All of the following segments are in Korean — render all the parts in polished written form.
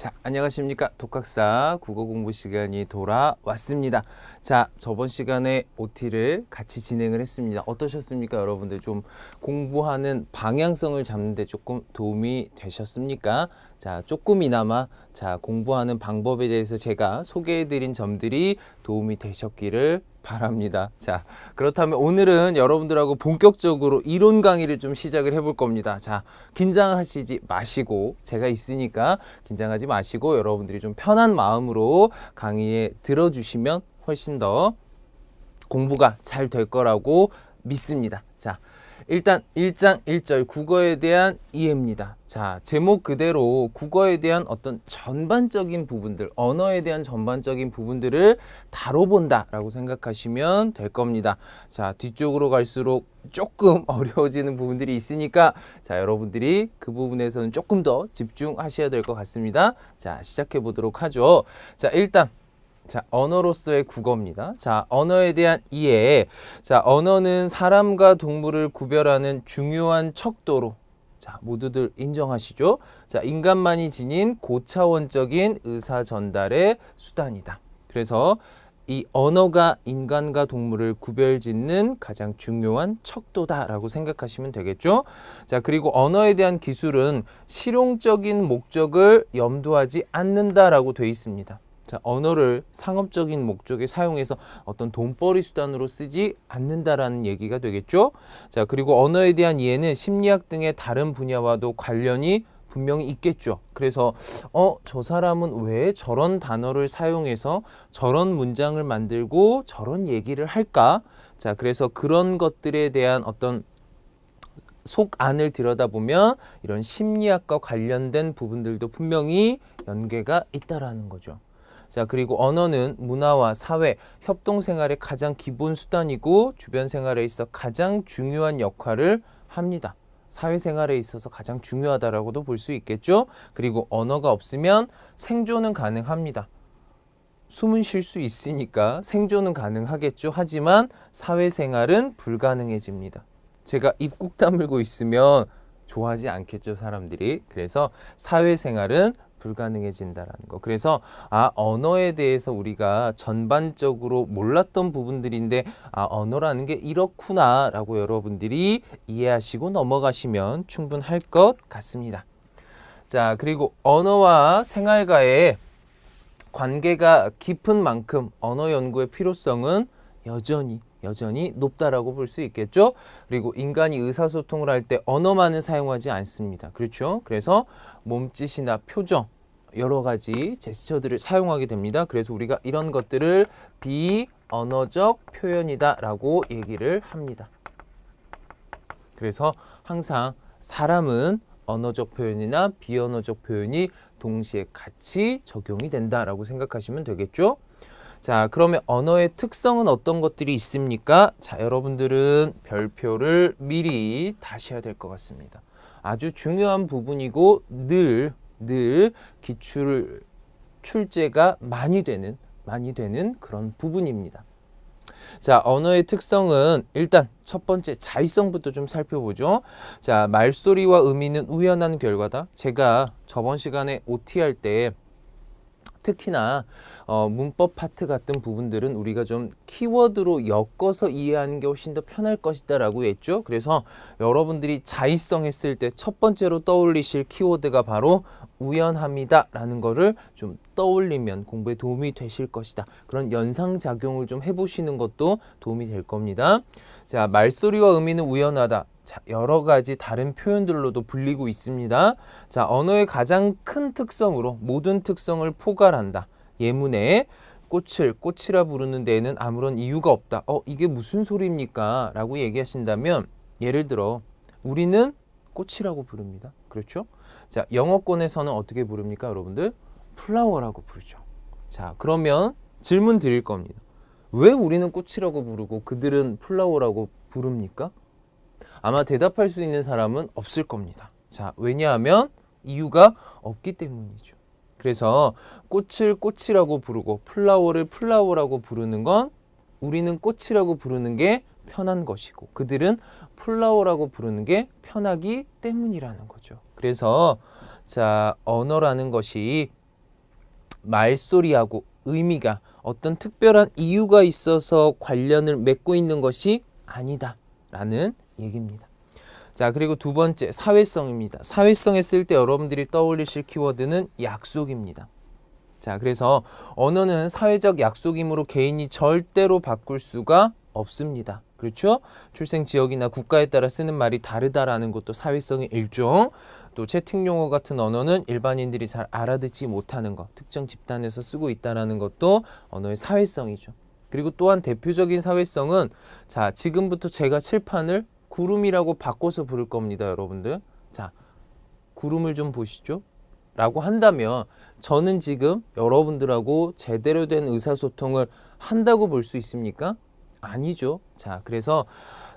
자, 안녕하십니까. 독학사 국어 공부 시간이 돌아왔습니다. 자, 저번 시간에 OT를 같이 진행을 했습니다. 어떠셨습니까? 여러분들 좀 공부하는 방향성을 잡는 데 조금 도움이 되셨습니까? 자, 조금이나마 공부하는 방법에 대해서 제가 소개해드린 점들이 도움이 되셨기를 바랍니다. 자, 그렇다면 오늘은 여러분들하고 본격적으로 이론 강의를 좀 시작을 해볼 겁니다. 자, 긴장하시지 마시고 제가 있으니까 긴장하지 마시고 여러분들이 좀 편한 마음으로 강의에 들어주시면 훨씬 더 공부가 잘 될 거라고 믿습니다. 자, 일단 1장 1절 국어에 대한 이해입니다. 자, 제목 그대로 국어에 대한 어떤 전반적인 부분들, 언어에 대한 전반적인 부분들을 다뤄본다라고 생각하시면 될 겁니다. 자, 뒤쪽으로 갈수록 조금 어려워지는 부분들이 있으니까 자, 여러분들이 그 부분에서는 조금 더 집중하셔야 될 것 같습니다. 자, 시작해 보도록 하죠. 자, 일단 언어로서의 국어입니다. 자, 언어에 대한 이해. 자, 언어는 사람과 동물을 구별하는 중요한 척도로. 자, 모두들 인정하시죠? 자, 인간만이 지닌 고차원적인 의사 전달의 수단이다. 그래서 이 언어가 인간과 동물을 구별짓는 가장 중요한 척도다라고 생각하시면 되겠죠? 자, 그리고 언어에 대한 기술은 실용적인 목적을 염두하지 않는다라고 되어 있습니다. 자, 언어를 상업적인 목적에 사용해서 어떤 돈벌이 수단으로 쓰지 않는다라는 얘기가 되겠죠. 자, 그리고 언어에 대한 이해는 심리학 등의 다른 분야와도 관련이 분명히 있겠죠. 그래서 저 사람은 왜 저런 단어를 사용해서 저런 문장을 만들고 저런 얘기를 할까? 자, 그래서 그런 것들에 대한 어떤 속 안을 들여다보면 이런 심리학과 관련된 부분들도 분명히 연계가 있다라는 거죠. 자, 그리고 언어는 문화와 사회, 협동생활의 가장 기본 수단이고 주변 생활에 있어 가장 중요한 역할을 합니다. 사회생활에 있어서 가장 중요하다라고도 볼 수 있겠죠. 그리고 언어가 없으면 생존은 가능합니다. 숨은 쉴 수 있으니까 생존은 가능하겠죠. 하지만 사회생활은 불가능해집니다. 제가 입 꾹 다물고 있으면 좋아하지 않겠죠, 사람들이. 그래서 사회생활은 불가능해진다라는 거. 그래서 언어에 대해서 우리가 전반적으로 몰랐던 부분들인데 언어라는 게 이렇구나라고 여러분들이 이해하시고 넘어가시면 충분할 것 같습니다. 자, 그리고 언어와 생활과의 관계가 깊은 만큼 언어 연구의 필요성은 여전히 높다라고 볼 수 있겠죠. 그리고 인간이 의사소통을 할 때 언어만은 사용하지 않습니다. 그렇죠? 그래서 몸짓이나 표정, 여러 가지 제스처들을 사용하게 됩니다. 그래서 우리가 이런 것들을 비언어적 표현이다라고 얘기를 합니다. 그래서 항상 사람은 언어적 표현이나 비언어적 표현이 동시에 같이 적용이 된다라고 생각하시면 되겠죠. 자, 그러면 언어의 특성은 어떤 것들이 있습니까? 자, 여러분들은 별표를 미리 다셔야 될 것 같습니다. 아주 중요한 부분이고 늘 출제가 많이 되는 그런 부분입니다. 자, 언어의 특성은 일단 첫 번째 자의성부터 좀 살펴보죠. 자, 말소리와 의미는 우연한 결과다. 제가 저번 시간에 OT 할 때 특히나 문법 파트 같은 부분들은 우리가 좀 키워드로 엮어서 이해하는 게 훨씬 더 편할 것이다 라고 했죠. 그래서 여러분들이 자의성 했을 때 첫 번째로 떠올리실 키워드가 바로 우연합니다 라는 거를 좀 떠올리면 공부에 도움이 되실 것이다. 그런 연상작용을 좀 해보시는 것도 도움이 될 겁니다. 자, 말소리와 의미는 우연하다. 자, 여러 가지 다른 표현들로도 불리고 있습니다. 자, 언어의 가장 큰 특성으로 모든 특성을 포괄한다. 예문에 꽃이라 부르는 데에는 아무런 이유가 없다. 이게 무슨 소리입니까? 라고 얘기하신다면 예를 들어 우리는 꽃이라고 부릅니다. 그렇죠? 자, 영어권에서는 어떻게 부릅니까, 여러분들? 플라워라고 부르죠. 자, 그러면 질문 드릴 겁니다. 왜 우리는 꽃이라고 부르고 그들은 플라워라고 부릅니까? 아마 대답할 수 있는 사람은 없을 겁니다. 자, 왜냐하면 이유가 없기 때문이죠. 그래서 꽃을 꽃이라고 부르고 플라워를 플라워라고 부르는 건 우리는 꽃이라고 부르는 게 편한 것이고 그들은 플라워라고 부르는 게 편하기 때문이라는 거죠. 그래서 자, 언어라는 것이 말소리하고 의미가 어떤 특별한 이유가 있어서 관련을 맺고 있는 것이 아니다 라는 얘기입니다. 자, 그리고 두 번째 사회성입니다. 사회성에 쓸 때 여러분들이 떠올리실 키워드는 약속입니다. 자, 그래서 언어는 사회적 약속이므로 개인이 절대로 바꿀 수가 없습니다. 그렇죠? 출생 지역이나 국가에 따라 쓰는 말이 다르다라는 것도 사회성의 일종. 또 채팅 용어 같은 언어는 일반인들이 잘 알아듣지 못하는 것, 특정 집단에서 쓰고 있다는 것도 언어의 사회성이죠. 그리고 또한 대표적인 사회성은 자, 지금부터 제가 칠판을 구름이라고 바꿔서 부를 겁니다, 여러분들. 자, 구름을 좀 보시죠. 라고 한다면 저는 지금 여러분들하고 제대로 된 의사소통을 한다고 볼 수 있습니까? 아니죠. 자, 그래서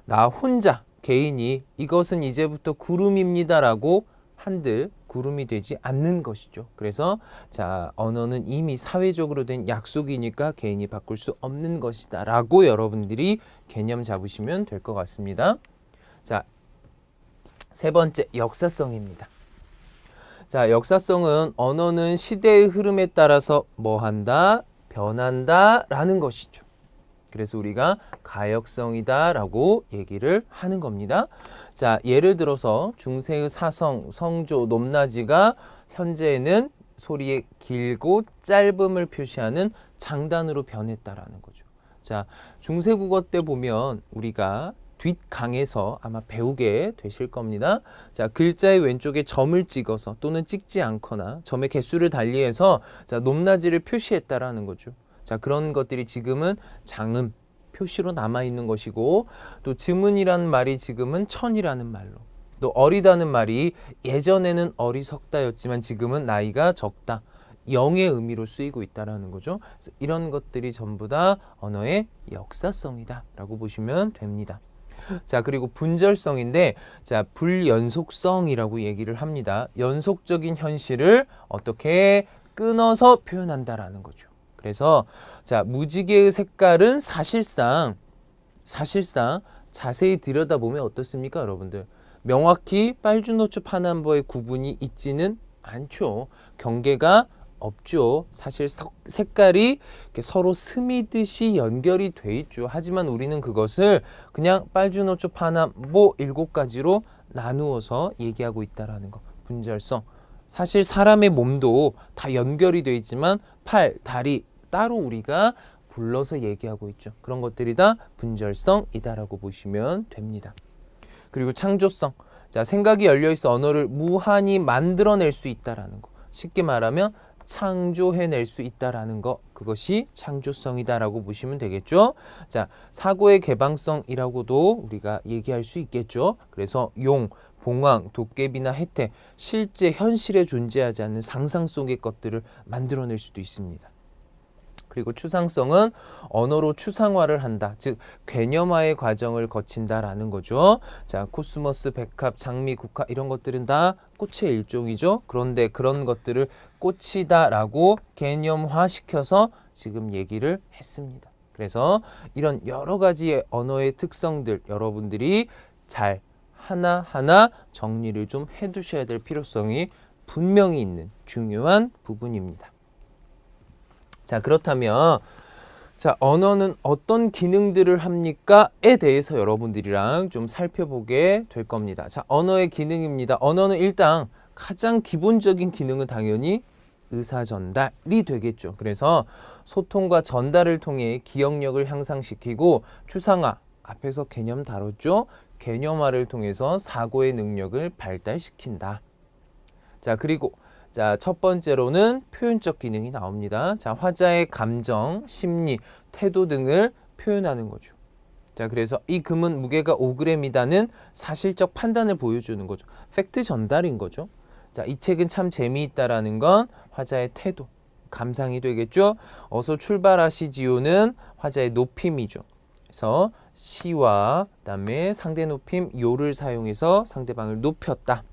나 혼자 개인이 이것은 이제부터 구름입니다라고 한들 구름이 되지 않는 것이죠. 그래서 자, 언어는 이미 사회적으로 된 약속이니까 개인이 바꿀 수 없는 것이다 라고 여러분들이 개념 잡으시면 될 것 같습니다. 자, 세 번째 역사성입니다. 자, 역사성은 언어는 시대의 흐름에 따라서 뭐 한다? 변한다 라는 것이죠. 그래서 우리가 가역성이다 라고 얘기를 하는 겁니다. 자, 예를 들어서 중세의 사성, 성조, 높낮이가 현재는 소리의 길고 짧음을 표시하는 장단으로 변했다라는 거죠. 자, 중세 국어 때 보면 우리가 뒷강에서 아마 배우게 되실 겁니다. 자, 글자의 왼쪽에 점을 찍어서 또는 찍지 않거나 점의 개수를 달리해서 자, 높낮이를 표시했다라는 거죠. 자, 그런 것들이 지금은 장음, 표시로 남아있는 것이고 또 즈문이라는 말이 지금은 천이라는 말로 또 어리다는 말이 예전에는 어리석다였지만 지금은 나이가 적다. 영의 의미로 쓰이고 있다는 거죠. 그래서 이런 것들이 전부 다 언어의 역사성이다 라고 보시면 됩니다. 자, 그리고 분절성인데 자, 불연속성이라고 얘기를 합니다. 연속적인 현실을 어떻게 끊어서 표현한다라는 거죠. 그래서 자, 무지개의 색깔은 사실상 자세히 들여다보면 어떻습니까, 여러분들? 명확히 빨주노초 파남보의 구분이 있지는 않죠. 경계가 없죠. 사실 색깔이 이렇게 서로 스미듯이 연결이 돼 있죠. 하지만 우리는 그것을 그냥 빨주노초 파남보 7가지로 나누어서 얘기하고 있다라는 거. 분절성. 사실 사람의 몸도 다 연결이 돼 있지만 팔, 다리 따로 우리가 불러서 얘기하고 있죠. 그런 것들이 다 분절성이다라고 보시면 됩니다. 그리고 창조성. 자, 생각이 열려 있어 언어를 무한히 만들어낼 수 있다라는 거. 쉽게 말하면 창조해낼 수 있다라는 거. 그것이 창조성이다라고 보시면 되겠죠. 자, 사고의 개방성이라고도 우리가 얘기할 수 있겠죠. 그래서 용, 봉황, 도깨비나 혜태, 실제 현실에 존재하지 않는 상상 속의 것들을 만들어낼 수도 있습니다. 그리고 추상성은 언어로 추상화를 한다. 즉 개념화의 과정을 거친다라는 거죠. 자, 코스모스, 백합, 장미, 국화 이런 것들은 다 꽃의 일종이죠. 그런데 그런 것들을 꽃이다라고 개념화시켜서 지금 얘기를 했습니다. 그래서 이런 여러 가지의 언어의 특성들 여러분들이 잘 하나하나 정리를 좀 해두셔야 될 필요성이 분명히 있는 중요한 부분입니다. 자, 그렇다면 자, 언어는 어떤 기능들을 합니까?에 대해서 여러분들이랑 좀 살펴보게 될 겁니다. 자, 언어의 기능입니다. 언어는 일단 가장 기본적인 기능은 당연히 의사전달이 되겠죠. 그래서 소통과 전달을 통해 기억력을 향상시키고 추상화, 앞에서 개념 다뤘죠? 개념화를 통해서 사고의 능력을 발달시킨다. 자, 그리고 자, 첫 번째로는 표현적 기능이 나옵니다. 자, 화자의 감정, 심리, 태도 등을 표현하는 거죠. 자, 그래서 이 금은 무게가 5g이다는 사실적 판단을 보여주는 거죠. 팩트 전달인 거죠. 자, 이 책은 참 재미있다라는 건 화자의 태도, 감상이 되겠죠. 어서 출발하시지요는 화자의 높임이죠. 그래서 시와 그다음에 상대 높임 요를 사용해서 상대방을 높였다.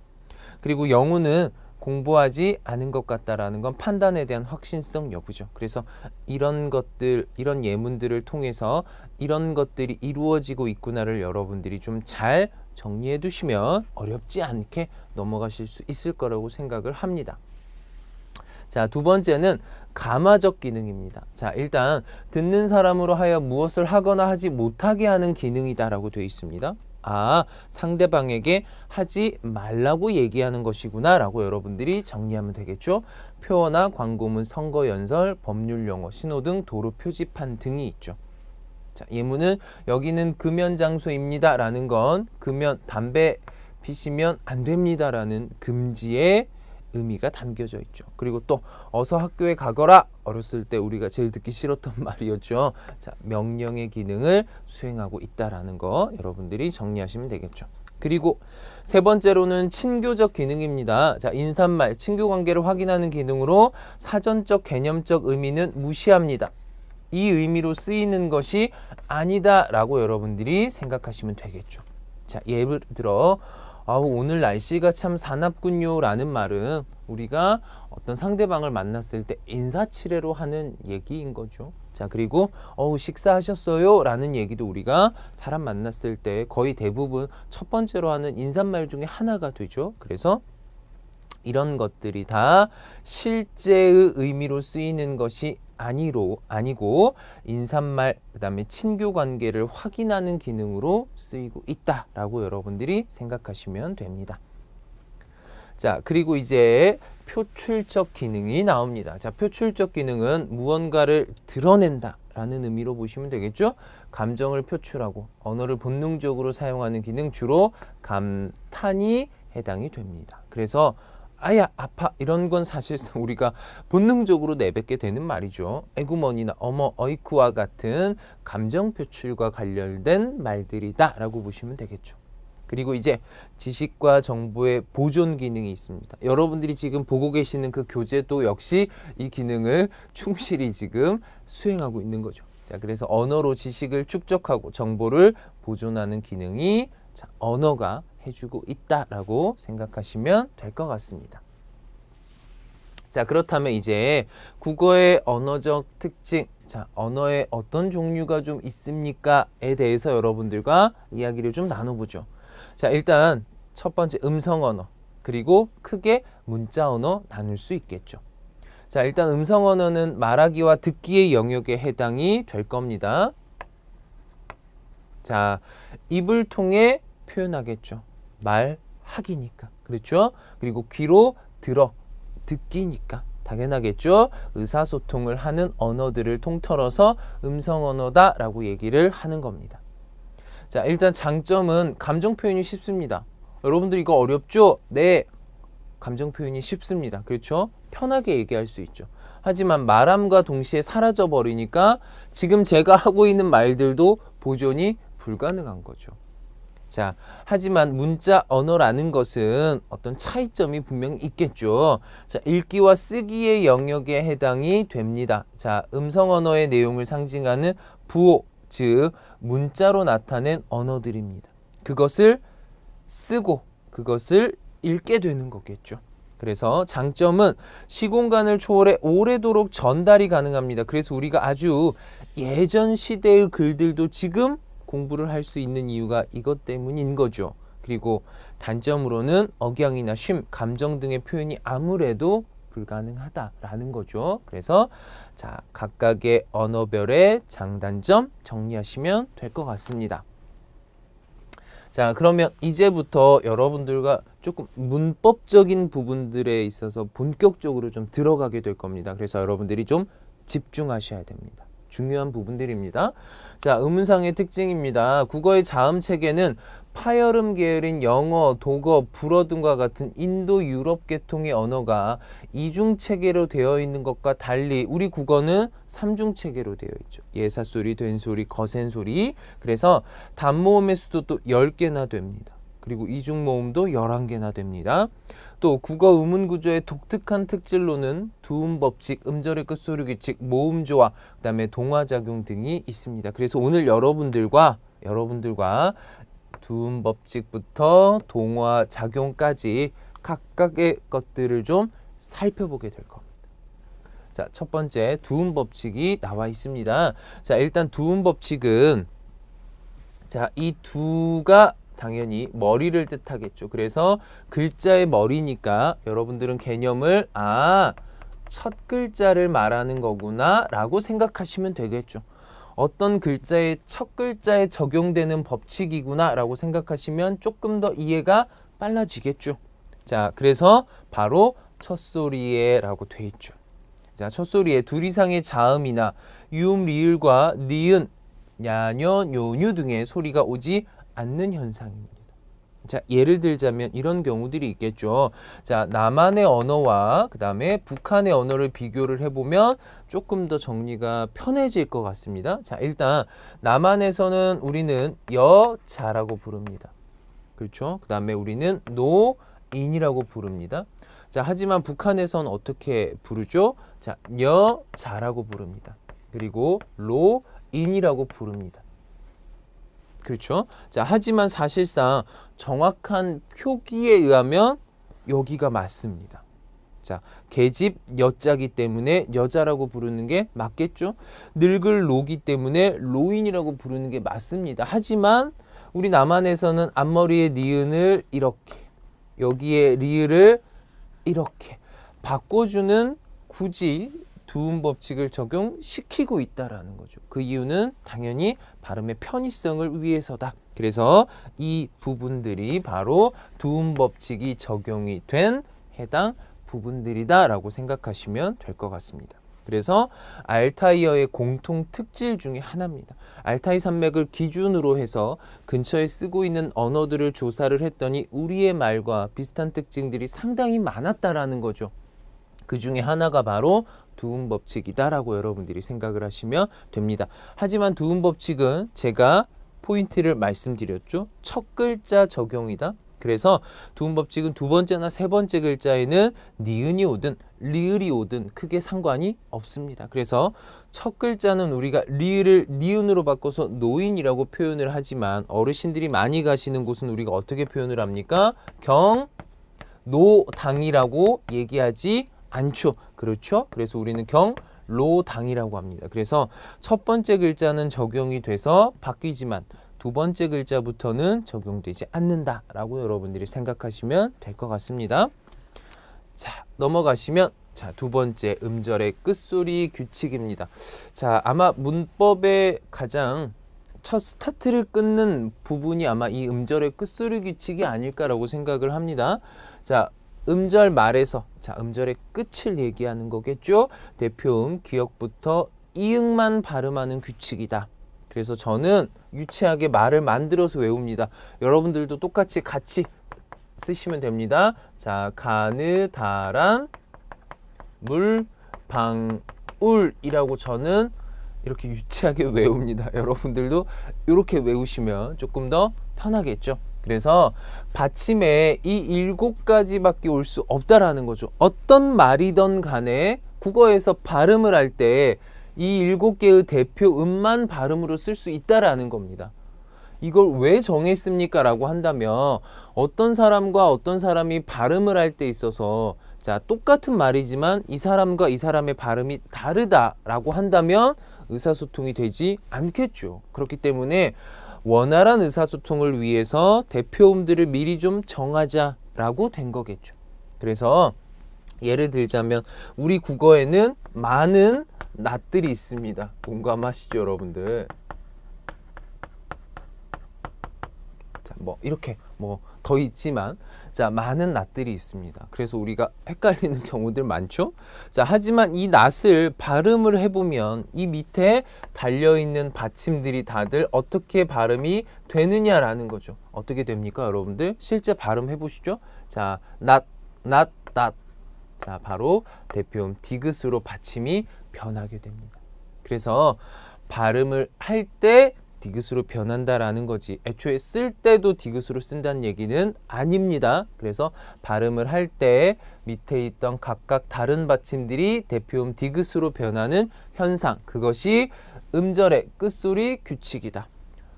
그리고 영우는 공부하지 않은 것 같다라는 건 판단에 대한 확신성 여부죠. 그래서 이런 것들, 이런 예문들을 통해서 이런 것들이 이루어지고 있구나를 여러분들이 좀 잘 정리해 두시면 어렵지 않게 넘어가실 수 있을 거라고 생각을 합니다. 자, 두 번째는 가마적 기능입니다. 자, 일단 듣는 사람으로 하여 무엇을 하거나 하지 못하게 하는 기능이다라고 되어 있습니다. 아, 상대방에게 하지 말라고 얘기하는 것이구나 라고 여러분들이 정리하면 되겠죠. 표어나 광고문, 선거 연설, 법률 용어, 신호등, 도로 표지판 등이 있죠. 자, 예문은 여기는 금연 장소입니다 라는 건 금연, 담배 피시면 안 됩니다 라는 금지의 의미가 담겨져 있죠. 그리고 또 어서 학교에 가거라, 어렸을 때 우리가 제일 듣기 싫었던 말이었죠. 자, 명령의 기능을 수행하고 있다라는 거 여러분들이 정리하시면 되겠죠. 그리고 세 번째로는 친교적 기능입니다. 자, 인사말, 친교 관계를 확인하는 기능으로 사전적 개념적 의미는 무시합니다. 이 의미로 쓰이는 것이 아니다라고 여러분들이 생각하시면 되겠죠. 자, 예를 들어 오늘 날씨가 참 사납군요 라는 말은 우리가 어떤 상대방을 만났을 때 인사치레로 하는 얘기인 거죠. 자, 그리고 식사하셨어요 라는 얘기도 우리가 사람 만났을 때 거의 대부분 첫 번째로 하는 인사말 중에 하나가 되죠. 그래서 이런 것들이 다 실제의 의미로 쓰이는 것이 아니고 인사말, 그다음에 친교 관계를 확인하는 기능으로 쓰이고 있다라고 여러분들이 생각하시면 됩니다. 자, 그리고 이제 표출적 기능이 나옵니다. 자, 표출적 기능은 무언가를 드러낸다 라는 의미로 보시면 되겠죠. 감정을 표출하고 언어를 본능적으로 사용하는 기능, 주로 감탄이 해당이 됩니다. 그래서 아야, 아파 이런 건 사실상 우리가 본능적으로 내뱉게 되는 말이죠. 에구머니나 어머, 어이쿠와 같은 감정 표출과 관련된 말들이다 라고 보시면 되겠죠. 그리고 이제 지식과 정보의 보존 기능이 있습니다. 여러분들이 지금 보고 계시는 그 교재도 역시 이 기능을 충실히 지금 수행하고 있는 거죠. 자, 그래서 언어로 지식을 축적하고 정보를 보존하는 기능이 언어가 해주고 있다라고 생각하시면 될 것 같습니다. 자, 그렇다면 이제 국어의 언어적 특징, 자, 언어의 어떤 종류가 좀 있습니까에 대해서 여러분들과 이야기를 좀 나눠보죠. 자, 일단 첫 번째 음성 언어, 그리고 크게 문자 언어 나눌 수 있겠죠. 자, 일단 음성 언어는 말하기와 듣기의 영역에 해당이 될 겁니다. 자, 입을 통해 표현하겠죠. 말하기니까. 그렇죠? 그리고 귀로 듣기니까. 당연하겠죠. 의사소통을 하는 언어들을 통틀어서 음성 언어다라고 얘기를 하는 겁니다. 자, 일단 장점은 감정 표현이 쉽습니다. 여러분들 이거 어렵죠? 네. 감정 표현이 쉽습니다. 그렇죠? 편하게 얘기할 수 있죠. 하지만 말함과 동시에 사라져 버리니까 지금 제가 하고 있는 말들도 보존이 불가능한 거죠. 자, 하지만 문자 언어라는 것은 어떤 차이점이 분명히 있겠죠. 자, 읽기와 쓰기의 영역에 해당이 됩니다. 자, 음성 언어의 내용을 상징하는 부호, 즉 문자로 나타낸 언어들입니다. 그것을 쓰고 그것을 읽게 되는 거겠죠. 그래서 장점은 시공간을 초월해 오래도록 전달이 가능합니다. 그래서 우리가 아주 예전 시대의 글들도 지금 공부를 할 수 있는 이유가 이것 때문인 거죠. 그리고 단점으로는 억양이나 쉼, 감정 등의 표현이 아무래도 불가능하다라는 거죠. 그래서 자, 각각의 언어별의 장단점 정리하시면 될 것 같습니다. 자, 그러면 이제부터 여러분들과 조금 문법적인 부분들에 있어서 본격적으로 좀 들어가게 될 겁니다. 그래서 여러분들이 좀 집중하셔야 됩니다. 중요한 부분들입니다. 자, 의문상의 특징입니다. 국어의 자음 체계는 파열음 계열인 영어, 독어, 불어 등과 같은 인도 유럽 계통의 언어가 이중 체계로 되어 있는 것과 달리 우리 국어는 삼중 체계로 되어 있죠. 예사소리, 된소리, 거센소리. 그래서 단모음의 수도 10개나 됩니다. 그리고 이중모음도 11개나 됩니다. 또 국어 의문 구조의 독특한 특질로는 두음 법칙, 음절의 끝소리 규칙, 모음 조화, 그다음에 동화 작용 등이 있습니다. 그래서 오늘 여러분들과 두음 법칙부터 동화 작용까지 각각의 것들을 좀 살펴보게 될 겁니다. 자, 첫 번째 두음 법칙이 나와 있습니다. 자, 일단 두음 법칙은 이 두가 당연히 머리를 뜻하겠죠. 그래서 글자의 머리니까 여러분들은 개념을 첫 글자를 말하는 거구나 라고 생각하시면 되겠죠. 어떤 글자의 첫 글자에 적용되는 법칙이구나 라고 생각하시면 조금 더 이해가 빨라지겠죠. 자, 그래서 바로 첫소리에 라고 돼 있죠. 자, 첫소리에 둘 이상의 자음이나 유음, 리을과 니은, 야녀, 요뉴 등의 소리가 오지 않는 현상입니다. 자, 예를 들자면 이런 경우들이 있겠죠. 자, 남한의 언어와 그 다음에 북한의 언어를 비교를 해보면 조금 더 정리가 편해질 것 같습니다. 자, 일단 남한에서는 우리는 여자라고 부릅니다. 그렇죠? 그 다음에 우리는 노인이라고 부릅니다. 자, 하지만 북한에서는 어떻게 부르죠? 자, 여자라고 부릅니다. 그리고 로인이라고 부릅니다. 그렇죠? 자, 하지만 사실상 정확한 표기에 의하면 여기가 맞습니다. 자, 계집 여자기 때문에 여자라고 부르는 게 맞겠죠? 늙을 로기 때문에 로인이라고 부르는 게 맞습니다. 하지만 우리 남한에서는 앞머리에 니은을 이렇게, 여기에 리을을 이렇게 바꿔주는 굳이 두음 법칙을 적용시키고 있다라는 거죠. 그 이유는 당연히 발음의 편의성을 위해서다. 그래서 이 부분들이 바로 두음 법칙이 적용이 된 해당 부분들이다라고 생각하시면 될 것 같습니다. 그래서 알타이어의 공통 특질 중에 하나입니다. 알타이 산맥을 기준으로 해서 근처에 쓰고 있는 언어들을 조사를 했더니 우리의 말과 비슷한 특징들이 상당히 많았다라는 거죠. 그 중에 하나가 바로 두음 법칙이다라고 여러분들이 생각을 하시면 됩니다. 하지만 두음 법칙은 제가 포인트를 말씀드렸죠. 첫 글자 적용이다. 그래서 두음 법칙은 두 번째나 세 번째 글자에는 니은이 오든 리을이 오든 크게 상관이 없습니다. 그래서 첫 글자는 우리가 리을을 니은으로 바꿔서 노인이라고 표현을 하지만 어르신들이 많이 가시는 곳은 우리가 어떻게 표현을 합니까? 경노당이라고 얘기하지 않죠. 그렇죠? 그래서 우리는 경로당이라고 합니다. 그래서 첫 번째 글자는 적용이 돼서 바뀌지만 두 번째 글자부터는 적용되지 않는다라고 여러분들이 생각하시면 될 것 같습니다. 자, 넘어가시면 자, 두 번째 음절의 끝소리 규칙입니다. 자, 아마 문법의 가장 첫 스타트를 끊는 부분이 아마 이 음절의 끝소리 규칙이 아닐까라고 생각을 합니다. 자, 음절 말에서 자, 음절의 끝을 얘기하는 거겠죠. 대표음 기역부터 이응만 발음하는 규칙이다. 그래서 저는 유치하게 말을 만들어서 외웁니다. 여러분들도 똑같이 같이 쓰시면 됩니다. 자, 가느다란 물방울이라고 저는 이렇게 유치하게 외웁니다. 여러분들도 이렇게 외우시면 조금 더 편하겠죠. 그래서 받침에 이 7가지밖에 올 수 없다라는 거죠. 어떤 말이든 간에 국어에서 발음을 할 때 이 7개의 대표 음만 발음으로 쓸 수 있다라는 겁니다. 이걸 왜 정했습니까? 라고 한다면 어떤 사람과 어떤 사람이 발음을 할 때 있어서 자, 똑같은 말이지만 이 사람과 이 사람의 발음이 다르다라고 한다면 의사소통이 되지 않겠죠. 그렇기 때문에 원활한 의사소통을 위해서 대표음들을 미리 좀 정하자라고 된 거겠죠. 그래서 예를 들자면 우리 국어에는 많은 낫들이 있습니다. 공감하시죠, 여러분들? 자, 뭐 이렇게 뭐 더 있지만 자, 많은 낫들이 있습니다. 그래서 우리가 헷갈리는 경우들 많죠. 자, 하지만 이 낫을 발음을 해보면 이 밑에 달려있는 받침들이 다들 어떻게 발음이 되느냐라는 거죠. 어떻게 됩니까, 여러분들? 실제 발음해 보시죠. 자, 낫. 자, 바로 대표음 디귿으로 받침이 변하게 됩니다. 그래서 발음을 할 때 디귿으로 변한다라는 거지 애초에 쓸 때도 디귿으로 쓴다는 얘기는 아닙니다. 그래서 발음을 할 때 밑에 있던 각각 다른 받침들이 대표음 디귿으로 변하는 현상, 그것이 음절의 끝소리 규칙이다.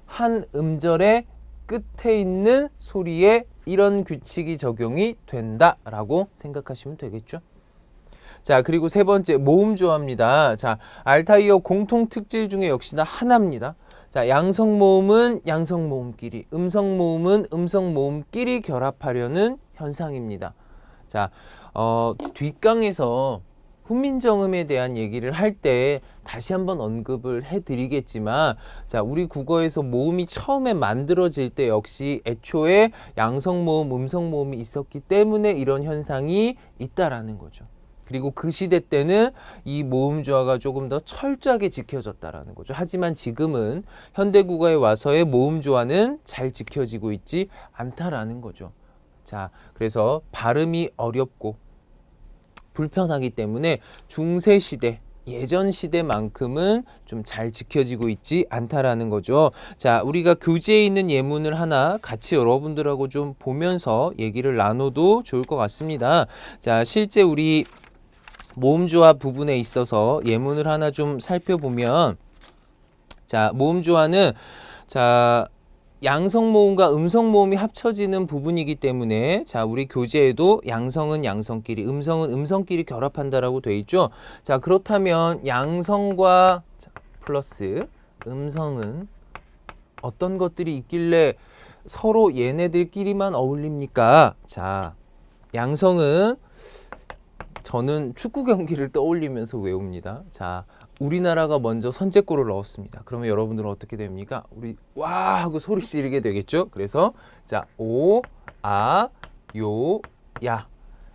한 음절의 끝에 있는 소리에 이런 규칙이 적용이 된다라고 생각하시면 되겠죠. 자, 그리고 세 번째 모음 조합입니다. 자, 알타이어 공통 특질 중에 역시나 하나입니다. 자, 양성 모음은 양성 모음끼리, 음성 모음은 음성 모음끼리 결합하려는 현상입니다. 자, 뒷강에서 훈민정음에 대한 얘기를 할 때 다시 한번 언급을 해드리겠지만, 자, 우리 국어에서 모음이 처음에 만들어질 때 역시 애초에 양성모음, 음성모음이 있었기 때문에 이런 현상이 있다라는 거죠. 그리고 그 시대 때는 이 모음 조화가 조금 더 철저하게 지켜졌다라는 거죠. 하지만 지금은 현대 국어에 와서의 모음 조화는 잘 지켜지고 있지 않다라는 거죠. 자, 그래서 발음이 어렵고 불편하기 때문에 중세 시대, 예전 시대만큼은 좀 잘 지켜지고 있지 않다라는 거죠. 자, 우리가 교재에 있는 예문을 하나 같이 여러분들하고 좀 보면서 얘기를 나눠도 좋을 것 같습니다. 자, 실제 우리 모음조화 부분에 있어서 예문을 하나 좀 살펴보면, 자, 모음조화는 자, 양성모음과 음성모음이 합쳐지는 부분이기 때문에, 자, 우리 교재에도 양성은 양성끼리, 음성은 음성끼리 결합한다라고 돼 있죠. 자, 그렇다면 양성과 플러스 음성은 어떤 것들이 있길래 서로 얘네들끼리만 어울립니까? 자, 양성은 저는 축구 경기를 떠올리면서 외웁니다. 자, 우리나라가 먼저 선제골을 넣었습니다. 그러면 여러분들은 어떻게 됩니까? 우리 와 하고 소리 지르게 되겠죠? 그래서 자, 오, 아, 요, 야,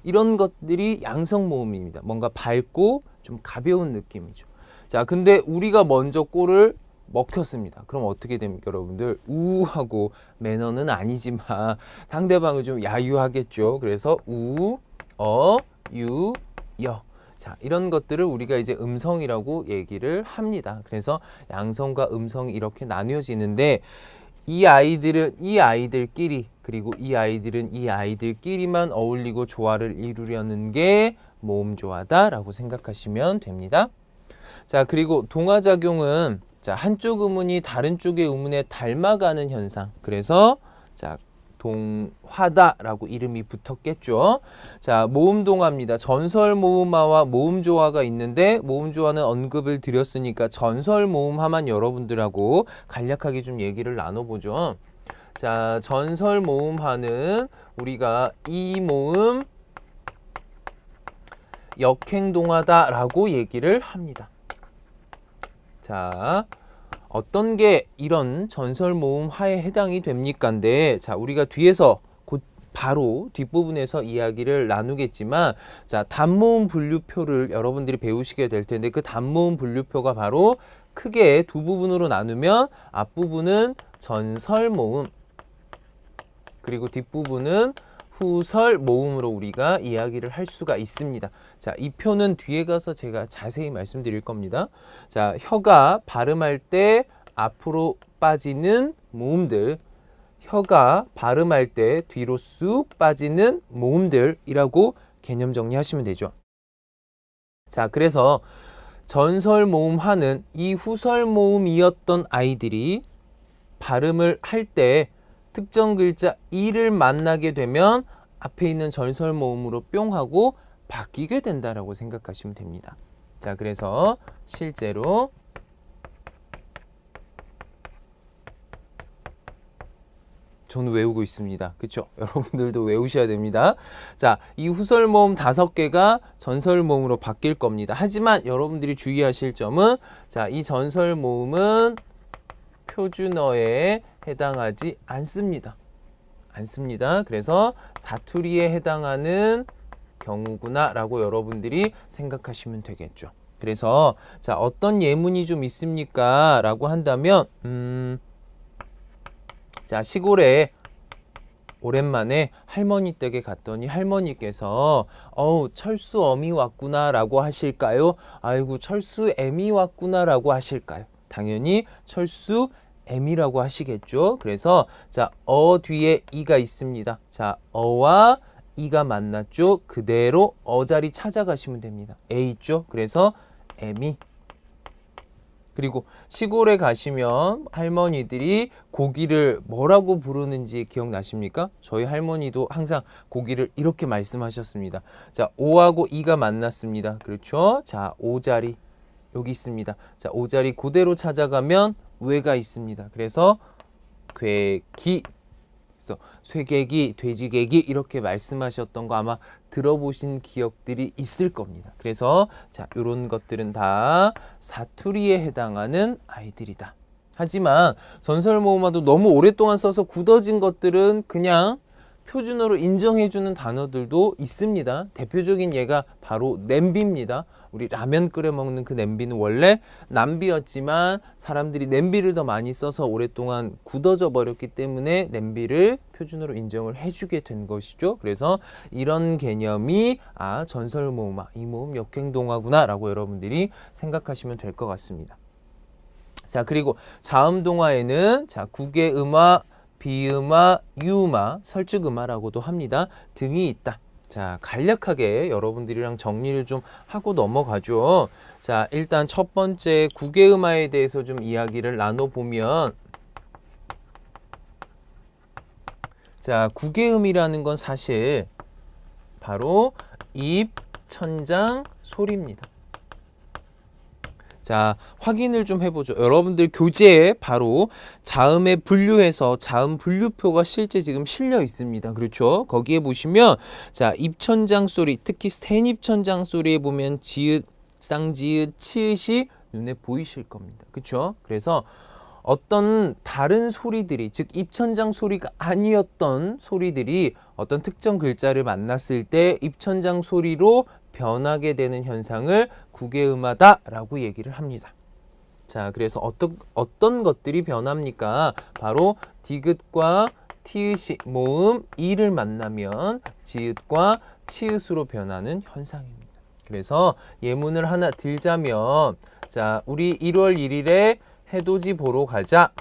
이런 것들이 양성 모음입니다. 뭔가 밝고 좀 가벼운 느낌이죠. 자, 근데 우리가 먼저 골을 먹혔습니다. 그럼 어떻게 됩니까, 여러분들? 우 하고, 매너는 아니지만 상대방을 좀 야유하겠죠. 그래서 우, 유, 여. 자, 이런 것들을 우리가 이제 음성이라고 얘기를 합니다. 그래서 양성과 음성이 이렇게 나뉘어지는데, 이 아이들은 이 아이들끼리, 그리고 이 아이들은 이 아이들끼리만 어울리고 조화를 이루려는 게 모음조화다라고 생각하시면 됩니다. 자, 그리고 동화작용은 자, 한쪽 음운이 다른 쪽의 음운에 닮아가는 현상. 그래서 자, 동화다라고 이름이 붙었겠죠. 자, 모음동화입니다. 전설모음화와 모음조화가 있는데, 모음조화는 언급을 드렸으니까 전설모음화만 여러분들하고 간략하게 좀 얘기를 나눠보죠. 자, 전설모음화는 우리가 이 모음 역행동화다라고 얘기를 합니다. 자, 어떤 게 이런 전설 모음화에 해당이 됩니까인데, 자, 우리가 뒤에서 곧 바로 뒷부분에서 이야기를 나누겠지만, 자, 단모음 분류표를 여러분들이 배우시게 될 텐데, 그 단모음 분류표가 바로 크게 두 부분으로 나누면 앞부분은 전설 모음, 그리고 뒷부분은 후설 모음으로 우리가 이야기를 할 수가 있습니다. 자, 이 표는 뒤에 가서 제가 자세히 말씀드릴 겁니다. 자, 혀가 발음할 때 앞으로 빠지는 모음들, 혀가 발음할 때 뒤로 쑥 빠지는 모음들이라고 개념 정리하시면 되죠. 자, 그래서 전설 모음화는 이 후설 모음이었던 아이들이 발음을 할 때 특정 글자 이를 만나게 되면 앞에 있는 전설 모음으로 뿅 하고 바뀌게 된다라고 생각하시면 됩니다. 자, 그래서 실제로 저는 외우고 있습니다. 그렇죠? 여러분들도 외우셔야 됩니다. 자, 이 후설 모음 5개가 전설 모음으로 바뀔 겁니다. 하지만 여러분들이 주의하실 점은, 자, 이 전설 모음은 표준어에 해당하지 않습니다. 그래서 사투리에 해당하는 경우구나 라고 여러분들이 생각하시면 되겠죠. 그래서 자, 어떤 예문이 좀 있습니까? 라고 한다면 자, 시골에 오랜만에 할머니 댁에 갔더니 할머니께서 철수 어미 왔구나 라고 하실까요? 아이고, 철수 애미 왔구나 라고 하실까요? 당연히 철수 애미라고 하시겠죠. 그래서 자, 뒤에 이가 있습니다. 자, 어와 이가 만났죠. 그대로 자리 찾아가시면 됩니다. 애 있죠. 그래서 애미. 그리고 시골에 가시면 할머니들이 고기를 뭐라고 부르는지 기억나십니까? 저희 할머니도 항상 고기를 이렇게 말씀하셨습니다. 자, 오하고 이가 만났습니다. 그렇죠? 자, 오자리 여기 있습니다. 자, 오자리 그대로 찾아가면 외가 있습니다. 그래서 괴기. 앞서 쇠개기, 돼지개기 이렇게 말씀하셨던 거 아마 들어보신 기억들이 있을 겁니다. 그래서 자, 이런 것들은 다 사투리에 해당하는 아이들이다. 하지만 전설모음화도 너무 오랫동안 써서 굳어진 것들은 그냥 표준어로 인정해주는 단어들도 있습니다. 대표적인 예가 바로 냄비입니다. 우리 라면 끓여 먹는 그 냄비는 원래 남비였지만 사람들이 냄비를 더 많이 써서 오랫동안 굳어져 버렸기 때문에 냄비를 표준어로 인정을 해주게 된 것이죠. 그래서 이런 개념이 전설모음화, 이 모음 역행동화구나 라고 여러분들이 생각하시면 될 것 같습니다. 자, 그리고 자음동화에는 국외음화, 비음화, 유음화, 설득음화라고도 합니다. 등이 있다. 자, 간략하게 여러분들이랑 정리를 좀 하고 넘어가죠. 자, 일단 첫 번째 국외음화에 대해서 좀 이야기를 나눠보면, 자, 국외음이라는 건 사실 바로 입, 천장, 소리입니다. 자, 확인을 좀 해보죠. 여러분들 교재에 바로 자음에 분류해서 자음 분류표가 실제 지금 실려 있습니다. 그렇죠? 거기에 보시면 자, 입천장 소리, 특히 센입천장 소리에 보면 지읒, 쌍지읒, 치읒이 눈에 보이실 겁니다. 그렇죠? 그래서 어떤 다른 소리들이, 즉 입천장 소리가 아니었던 소리들이 어떤 특정 글자를 만났을 때 입천장 소리로 변하게 되는 현상을 국외음화다라고 얘기를 합니다. 자, 그래서 어떤 것들이 변합니까? 바로 디귿과 티읕이 모음 이를 만나면 지읒과 치읒으로 변하는 현상입니다. 그래서 예문을 하나 들자면, 자, 우리 1월 1일에 해돋이 보러 가자.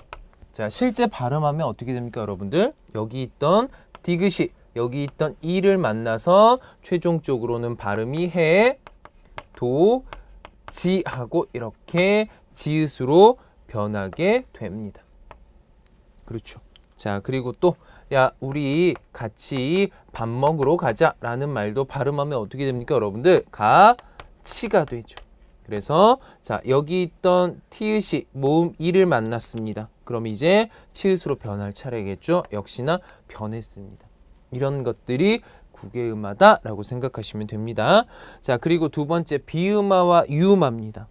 자, 실제 발음하면 어떻게 됩니까, 여러분들? 여기 있던 디귿이 여기 있던 이를 만나서 최종적으로는 발음이 해, 도, 지 하고 이렇게 지읒으로 변하게 됩니다. 그렇죠. 자, 그리고 또 야, 우리 같이 밥 먹으러 가자 라는 말도 발음하면 어떻게 됩니까, 여러분들? 치가 되죠. 그래서 자, 여기 있던 티읕이 모음 이를 만났습니다. 그럼 이제 치읒으로 변할 차례겠죠. 역시나 변했습니다. 이런 것들이 국외음화다라고 생각하시면 됩니다. 자, 그리고 두 번째 비음화와 유음화입니다.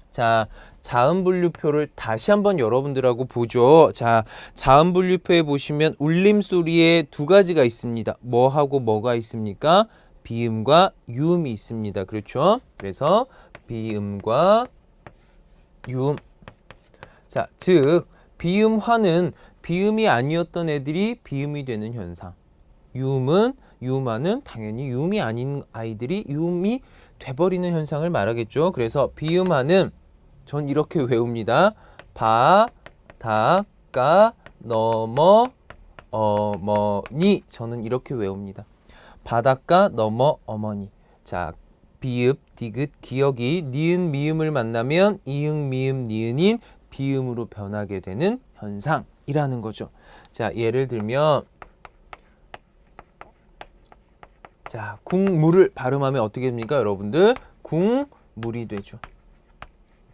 자, 자음 분류표를 다시 한번 여러분들하고 보죠. 자, 자음 분류표에 보시면 울림소리에 두 가지가 있습니다. 뭐하고 뭐가 있습니까? 비음과 유음이 있습니다. 그렇죠? 그래서 비음과 유음. 자, 즉 비음화는 비음이 아니었던 애들이 비음이 되는 현상. 유음화는 당연히 유음이 아닌 아이들이 유음이 돼버리는 현상을 말하겠죠. 그래서 비음화는 전 이렇게 외웁니다. 바, 다, 가, 넘어, 어머니. 저는 이렇게 외웁니다. 바닷가, 넘어, 어머니. 자, 비읍, 디귿, 기역이 니은, 미음을 만나면 이응, 미음, 니은인 비음으로 변하게 되는 현상이라는 거죠. 자, 예를 들면 자, 국물을 발음하면 어떻게 됩니까, 여러분들? 국물이 되죠.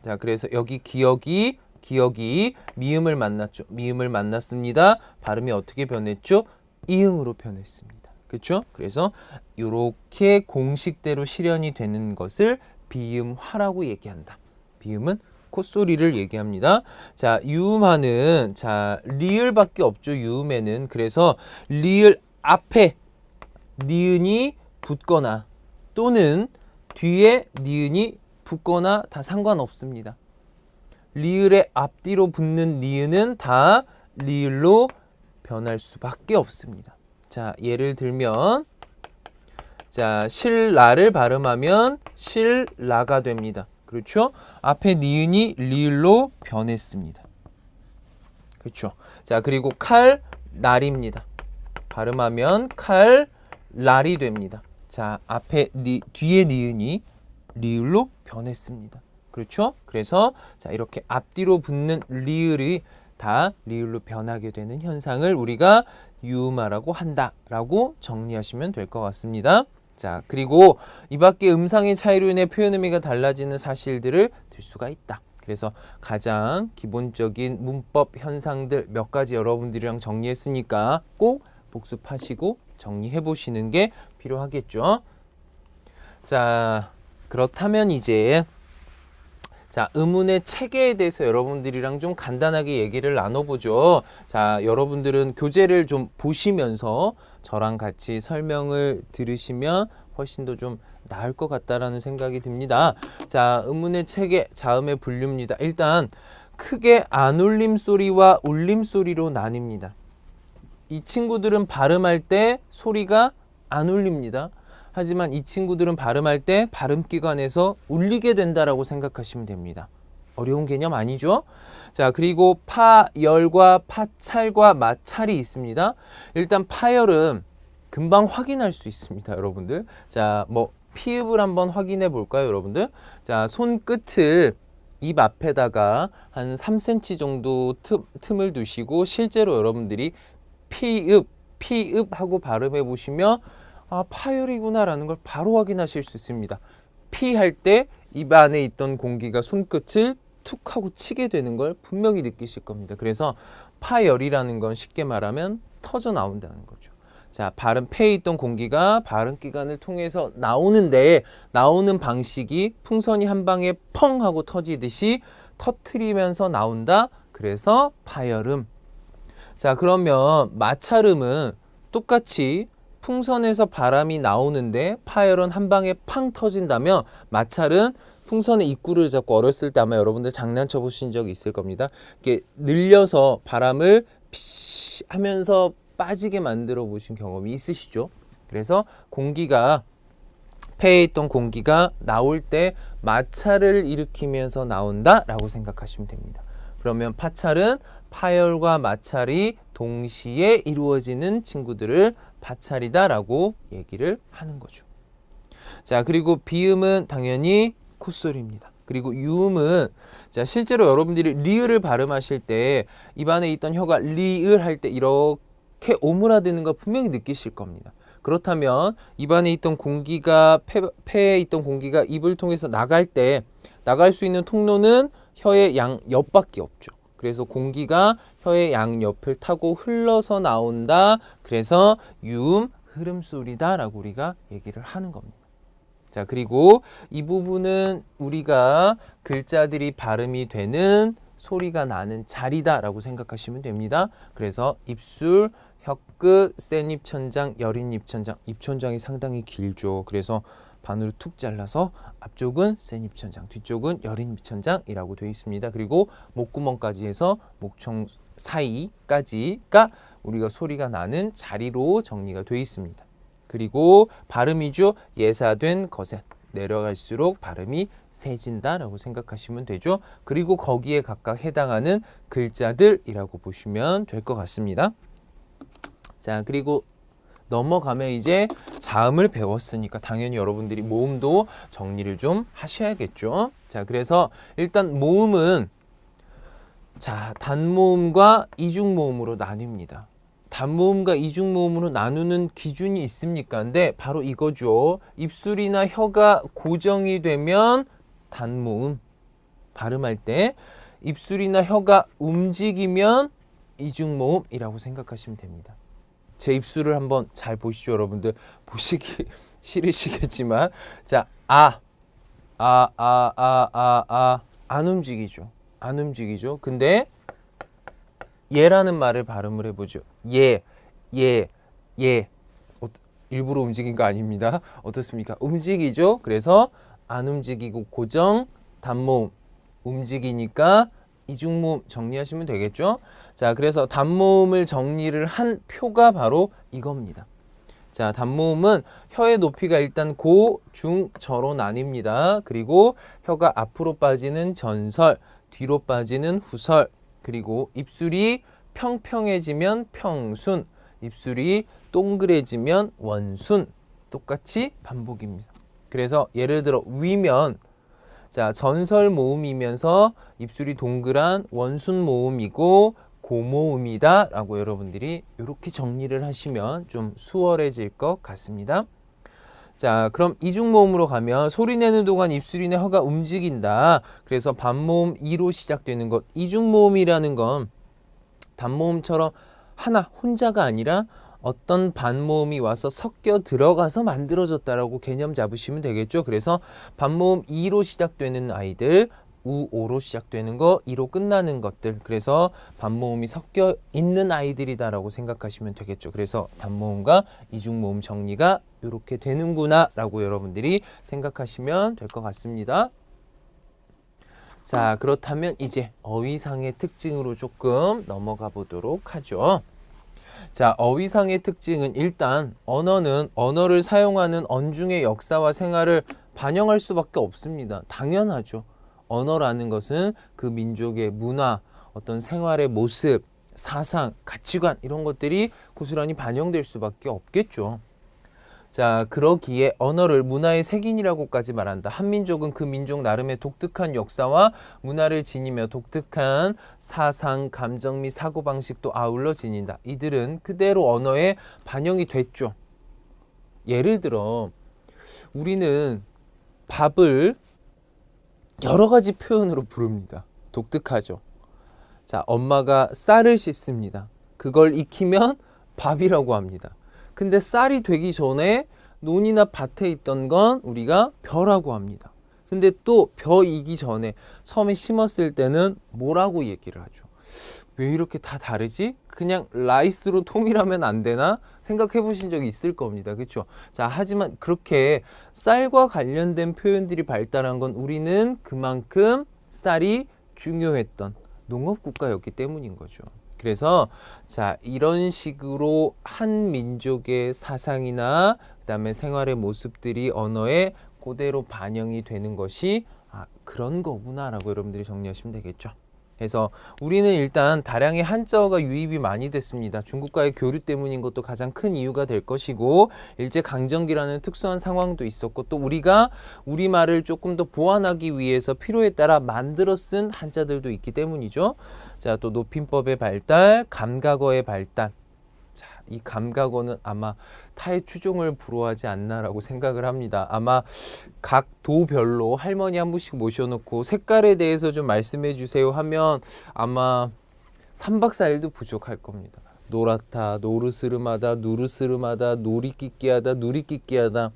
자, 그래서 여기 기역이 미음을 만났죠. 미음을 만났습니다. 발음이 어떻게 변했죠? 이응으로 변했습니다. 그렇죠? 그래서 이렇게 공식대로 실현이 되는 것을 비음화라고 얘기한다. 비음은 콧소리를 얘기합니다. 자, 유음화는 자, 리을밖에 없죠. 유음에는. 그래서 리을 앞에 니은이 붙거나 또는 뒤에 니은이 붙거나 다 상관없습니다. 리을의 앞뒤로 붙는 니은은 다 리을로 변할 수밖에 없습니다. 자, 예를 들면 자, 실라를 발음하면 실라가 됩니다. 그렇죠? 앞에 니은이 리을로 변했습니다. 그렇죠? 자, 그리고 칼날입니다. 발음하면 칼날이 됩니다. 자, 앞에 뒤에 니은이 리을로 변했습니다. 그렇죠? 그래서 자, 이렇게 앞뒤로 붙는 리을이 다 리을로 변하게 되는 현상을 우리가 유음화라고 한다라고 정리하시면 될 것 같습니다. 자, 그리고 이 밖에 음상의 차이로 인해 표현 의미가 달라지는 사실들을 들 수가 있다. 그래서 가장 기본적인 문법 현상들 몇 가지 여러분들이랑 정리했으니까 꼭 복습하시고 정리해 보시는 게 필요하겠죠. 자, 그렇다면 이제 의문의 체계에 대해서 여러분들이랑 좀 간단하게 얘기를 나눠보죠. 자, 여러분들은 교재를 좀 보시면서 저랑 같이 설명을 들으시면 훨씬 더 좀 나을 것 같다라는 생각이 듭니다. 자, 의문의 체계, 자음의 분류입니다. 일단 크게 안울림 소리와 울림 소리로 나뉩니다. 이 친구들은 발음할 때 소리가 안 울립니다. 하지만 이 친구들은 발음할 때 발음기관에서 울리게 된다라고 생각하시면 됩니다. 어려운 개념 아니죠? 자, 그리고 파열과 파찰과 마찰이 있습니다. 일단 파열은 금방 확인할 수 있습니다, 여러분들. 자, 피읍을 한번 확인해 볼까요, 여러분들? 자, 손끝을 입 앞에다가 한 3cm 정도 틈을 두시고 실제로 여러분들이 피읍 하고 발음해 보시면 파열이구나라는 걸 바로 확인하실 수 있습니다. 피 할 때 입 안에 있던 공기가 손끝을 툭 하고 치게 되는 걸 분명히 느끼실 겁니다. 그래서 파열이라는 건 쉽게 말하면 터져 나온다는 거죠. 자, 폐에 있던 공기가 발음기관을 통해서 나오는데 나오는 방식이 풍선이 한 방에 펑 하고 터지듯이 터트리면서 나온다. 그래서 파열음. 자, 그러면 마찰음은 똑같이 풍선에서 바람이 나오는데 파열은 한 방에 팡 터진다면 마찰은 풍선의 입구를 잡고 어렸을 때 아마 여러분들 장난쳐 보신 적이 있을 겁니다. 이렇게 늘려서 바람을 피쉬 하면서 빠지게 만들어 보신 경험이 있으시죠? 그래서 폐에 있던 공기가 나올 때 마찰을 일으키면서 나온다라고 생각하시면 됩니다. 그러면 파찰은 파열과 마찰이 동시에 이루어지는 친구들을 파찰이다라고 얘기를 하는 거죠. 자, 그리고 비음은 당연히 콧소리입니다. 그리고 유음은 실제로 여러분들이 리을을 발음하실 때 입안에 있던 혀가 리을 할 때 이렇게 오므라드는 거 분명히 느끼실 겁니다. 그렇다면 입안에 있던 공기가 폐에 있던 공기가 입을 통해서 나갈 수 있는 통로는 혀의 양 옆밖에 없죠. 그래서 공기가 혀의 양옆을 타고 흘러서 나온다. 그래서 유음 흐름소리다라고 우리가 얘기를 하는 겁니다. 자, 그리고 이 부분은 우리가 글자들이 발음이 되는 소리가 나는 자리다라고 생각하시면 됩니다. 그래서 입술, 혀끝, 센 입천장, 여린 입천장. 입천장이 상당히 길죠. 그래서 반으로 툭 잘라서 앞쪽은 센 입천장, 뒤쪽은 여린 입천장이라고 되어 있습니다. 그리고 목구멍까지 해서 목청 사이까지가 우리가 소리가 나는 자리로 정리가 되어 있습니다. 그리고 발음이죠. 예사된 거센. 내려갈수록 발음이 세진다라고 생각하시면 되죠. 그리고 거기에 각각 해당하는 글자들이라고 보시면 될 것 같습니다. 자, 그리고 넘어가면 이제 자음을 배웠으니까 당연히 여러분들이 모음도 정리를 좀 하셔야겠죠. 자, 그래서 일단 모음은 단모음과 이중모음으로 나뉩니다. 단모음과 이중모음으로 나누는 기준이 있습니까? 근데 바로 이거죠. 입술이나 혀가 고정이 되면 단모음, 발음할 때 입술이나 혀가 움직이면 이중모음이라고 생각하시면 됩니다. 제 입술을 한번 잘 보시죠, 여러분들. 보시기 싫으시겠지만, 안 움직이죠. 안 움직이죠. 근데 예라는 말을 발음을 해보죠. 예. 일부러 움직인 거 아닙니다. 어떻습니까? 움직이죠. 그래서 안 움직이고 고정, 단모음. 움직이니까 이중모음 정리하시면 되겠죠. 자, 그래서 단모음을 정리를 한 표가 바로 이겁니다. 자, 단모음은 혀의 높이가 일단 고, 중, 저로 나뉩니다. 그리고 혀가 앞으로 빠지는 전설, 뒤로 빠지는 후설, 그리고 입술이 평평해지면 평순, 입술이 동그래지면 원순, 똑같이 반복입니다. 그래서 예를 들어 위면 전설 모음이면서 입술이 동그란 원순 모음이고 고모음이다 라고 여러분들이 이렇게 정리를 하시면 좀 수월해질 것 같습니다. 자, 그럼 이중모음으로 가면 소리 내는 동안 입술이 내 혀가 움직인다. 그래서 반모음 이로 시작되는 것. 이중모음이라는 건 단모음처럼 하나 혼자가 아니라 어떤 반모음이 와서 섞여 들어가서 만들어졌다라고 개념 잡으시면 되겠죠. 그래서 반모음 이로 시작되는 아이들, 우오로 시작되는 거, 이로 끝나는 것들. 그래서 반모음이 섞여 있는 아이들이다라고 생각하시면 되겠죠. 그래서 단모음과 이중모음 정리가 이렇게 되는구나 라고 여러분들이 생각하시면 될 것 같습니다. 자, 그렇다면 이제 어휘상의 특징으로 조금 넘어가 보도록 하죠. 자, 어휘상의 특징은 일단 언어는 언어를 사용하는 언중의 역사와 생활을 반영할 수밖에 없습니다. 당연하죠. 언어라는 것은 그 민족의 문화, 어떤 생활의 모습, 사상, 가치관 이런 것들이 고스란히 반영될 수밖에 없겠죠. 자, 그러기에 언어를 문화의 색인이라고까지 말한다. 한 민족은 그 민족 나름의 독특한 역사와 문화를 지니며 독특한 사상, 감정 및 사고방식도 아울러 지닌다. 이들은 그대로 언어에 반영이 됐죠. 예를 들어 우리는 밥을 여러 가지 표현으로 부릅니다. 독특하죠. 자, 엄마가 쌀을 씻습니다. 그걸 익히면 밥이라고 합니다. 근데 쌀이 되기 전에 논이나 밭에 있던 건 우리가 벼라고 합니다. 근데 또 벼이기 전에 처음에 심었을 때는 뭐라고 얘기를 하죠? 왜 이렇게 다 다르지? 그냥 라이스로 통일하면 안 되나? 생각해 보신 적이 있을 겁니다. 그렇죠? 자, 하지만 그렇게 쌀과 관련된 표현들이 발달한 건 우리는 그만큼 쌀이 중요했던 농업 국가였기 때문인 거죠. 그래서 자, 이런 식으로 한 민족의 사상이나 그다음에 생활의 모습들이 언어에 그대로 반영이 되는 것이 그런 거구나라고 여러분들이 정리하시면 되겠죠. 그래서 우리는 일단 다량의 한자어가 유입이 많이 됐습니다. 중국과의 교류 때문인 것도 가장 큰 이유가 될 것이고 일제강점기라는 특수한 상황도 있었고 또 우리가 우리말을 조금 더 보완하기 위해서 필요에 따라 만들어 쓴 한자들도 있기 때문이죠. 자, 또 높임법의 발달, 감각어의 발달. 자, 이 감각어는 아마 타의 추종을 불허하지 않나라고 생각을 합니다. 아마 각 도별로 할머니 한 분씩 모셔놓고 색깔에 대해서 좀 말씀해 주세요 하면 아마 3박 4일도 부족할 겁니다. 노랗다, 노르스름하다, 누르스름하다, 노리끼끼하다, 누리끼끼하다.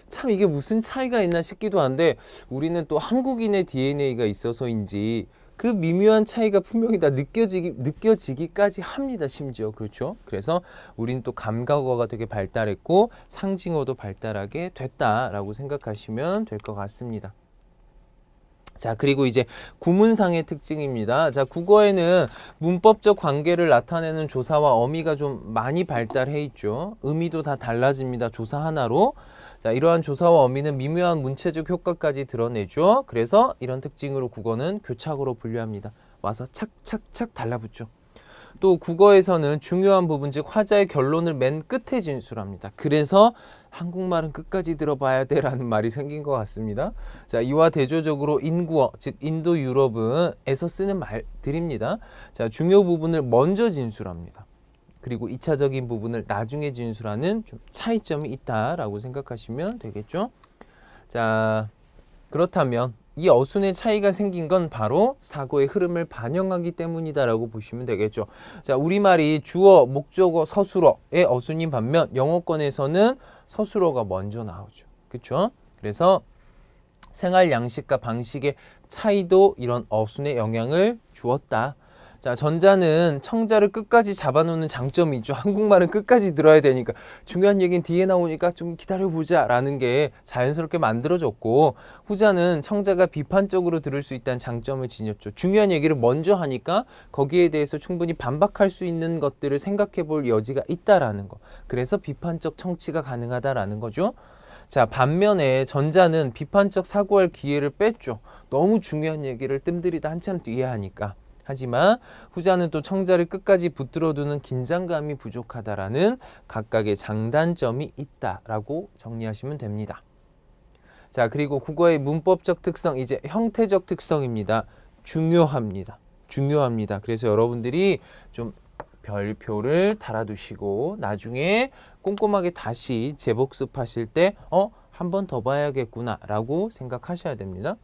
참 이게 무슨 차이가 있나 싶기도 한데 우리는 또 한국인의 DNA가 있어서인지 그 미묘한 차이가 분명히 다 느껴지기까지 합니다. 심지어. 그렇죠? 그래서 우리는 또 감각어가 되게 발달했고 상징어도 발달하게 됐다라고 생각하시면 될 것 같습니다. 자, 그리고 이제 구문상의 특징입니다. 자, 국어에는 문법적 관계를 나타내는 조사와 어미가 좀 많이 발달해 있죠. 의미도 다 달라집니다. 조사 하나로. 자, 이러한 조사와 어미는 미묘한 문체적 효과까지 드러내죠. 그래서 이런 특징으로 국어는 교착어로 분류합니다. 와서 착착착 달라붙죠. 또 국어에서는 중요한 부분 즉 화자의 결론을 맨 끝에 진술합니다. 그래서 한국말은 끝까지 들어봐야 돼라는 말이 생긴 것 같습니다. 자, 이와 대조적으로 인구어 즉 인도 유럽에서 쓰는 말들입니다. 자, 중요 부분을 먼저 진술합니다. 그리고 2차적인 부분을 나중에 진술하는 좀 차이점이 있다라고 생각하시면 되겠죠. 자, 그렇다면 이 어순의 차이가 생긴 건 바로 사고의 흐름을 반영하기 때문이다라고 보시면 되겠죠. 자, 우리말이 주어, 목적어, 서술어의 어순인 반면 영어권에서는 서술어가 먼저 나오죠. 그렇죠? 그래서 생활 양식과 방식의 차이도 이런 어순에 영향을 주었다. 자, 전자는 청자를 끝까지 잡아놓는 장점이죠. 한국말은 끝까지 들어야 되니까 중요한 얘기는 뒤에 나오니까 좀 기다려보자 라는 게 자연스럽게 만들어졌고 후자는 청자가 비판적으로 들을 수 있다는 장점을 지녔죠. 중요한 얘기를 먼저 하니까 거기에 대해서 충분히 반박할 수 있는 것들을 생각해 볼 여지가 있다라는 거. 그래서 비판적 청취가 가능하다라는 거죠. 자, 반면에 전자는 비판적 사고할 기회를 뺐죠. 너무 중요한 얘기를 뜸들이다 한참 뒤에 하니까. 하지만 후자는 또 청자를 끝까지 붙들어두는 긴장감이 부족하다라는 각각의 장단점이 있다라고 정리하시면 됩니다. 자, 그리고 국어의 문법적 특성, 이제 형태적 특성입니다. 중요합니다. 중요합니다. 그래서 여러분들이 좀 별표를 달아두시고 나중에 꼼꼼하게 다시 재복습하실 때 한 번 더 봐야겠구나 라고 생각하셔야 됩니다.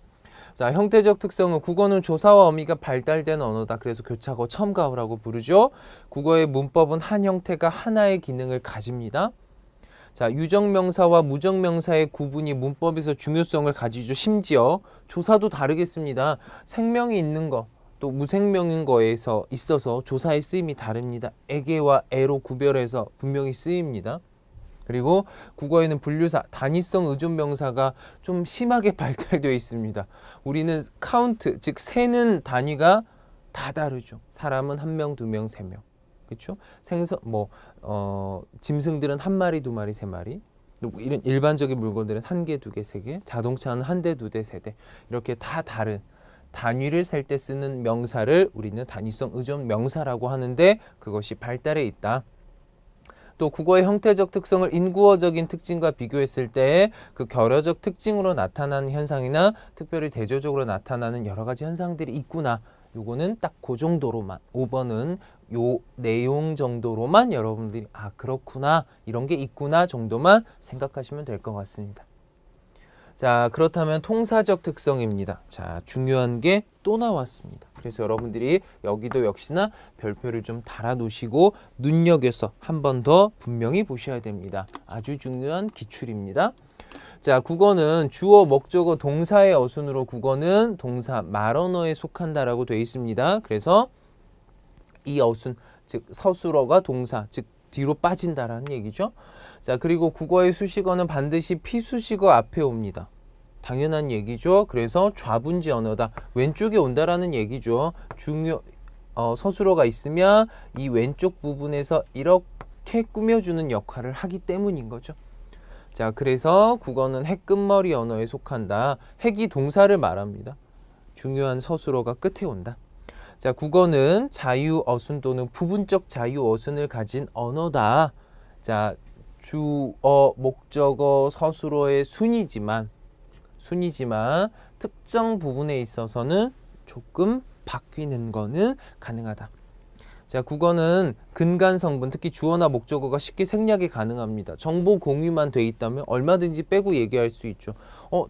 자, 형태적 특성은 국어는 조사와 어미가 발달된 언어다. 그래서 교차고 첨가어라고 부르죠. 국어의 문법은 한 형태가 하나의 기능을 가집니다. 자, 유정명사와 무정명사의 구분이 문법에서 중요성을 가지죠. 심지어 조사도 다르겠습니다. 생명이 있는 거, 또 무생명인 거에서 있어서 조사의 쓰임이 다릅니다. 에게와 에로 구별해서 분명히 쓰입니다. 그리고 국어에는 분류사, 단위성 의존명사가 좀 심하게 발달되어 있습니다. 우리는 카운트, 즉 세는 단위가 다 다르죠. 사람은 1명, 2명, 3명. 그렇죠? 짐승들은 1마리, 2마리, 3마리. 이런 일반적인 물건들은 1개, 2개, 3개. 자동차는 1대, 2대, 3대. 이렇게 다 다른 단위를 셀 때 쓰는 명사를 우리는 단위성 의존 명사라고 하는데 그것이 발달해 있다. 또 국어의 형태적 특성을 인구어적인 특징과 비교했을 때 그 결여적 특징으로 나타나는 현상이나 특별히 대조적으로 나타나는 여러 가지 현상들이 있구나. 요거는 딱 그 정도로만 5번은 요 내용 정도로만 여러분들이 그렇구나 이런 게 있구나 정도만 생각하시면 될 것 같습니다. 자, 그렇다면 통사적 특성입니다. 자, 중요한 게 또 나왔습니다. 그래서 여러분들이 여기도 역시나 별표를 좀 달아 놓으시고 눈여겨서 한 번 더 분명히 보셔야 됩니다. 아주 중요한 기출입니다. 자, 국어는 주어, 목적어, 동사의 어순으로 국어는 동사 말언어에 속한다라고 되어 있습니다. 그래서 이 어순, 즉 서술어가 동사, 즉 뒤로 빠진다라는 얘기죠. 자, 그리고 국어의 수식어는 반드시 피수식어 앞에 옵니다. 당연한 얘기죠. 그래서 좌분지 언어다. 왼쪽에 온다라는 얘기죠. 서술어가 있으면 이 왼쪽 부분에서 이렇게 꾸며주는 역할을 하기 때문인 거죠. 자, 그래서 국어는 핵 끝머리 언어에 속한다. 핵이 동사를 말합니다. 중요한 서술어가 끝에 온다. 자, 국어는 자유 어순 또는 부분적 자유 어순을 가진 언어다. 자, 주어, 목적어, 서술어의 순이지만 특정 부분에 있어서는 조금 바뀌는 거는 가능하다. 자, 국어는 근간 성분, 특히 주어나 목적어가 쉽게 생략이 가능합니다. 정보 공유만 돼 있다면 얼마든지 빼고 얘기할 수 있죠.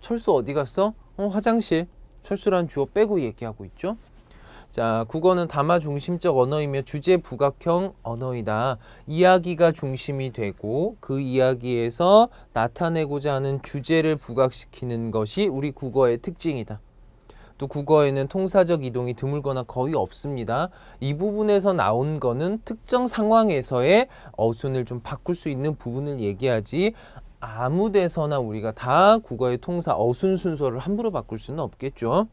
철수 어디 갔어? 화장실. 철수란 주어 빼고 얘기하고 있죠. 자, 국어는 담화 중심적 언어이며 주제 부각형 언어이다. 이야기가 중심이 되고 그 이야기에서 나타내고자 하는 주제를 부각시키는 것이 우리 국어의 특징이다. 또 국어에는 통사적 이동이 드물거나 거의 없습니다. 이 부분에서 나온 거는 특정 상황에서의 어순을 좀 바꿀 수 있는 부분을 얘기하지 아무 데서나 우리가 다 국어의 통사 어순 순서를 함부로 바꿀 수는 없겠죠.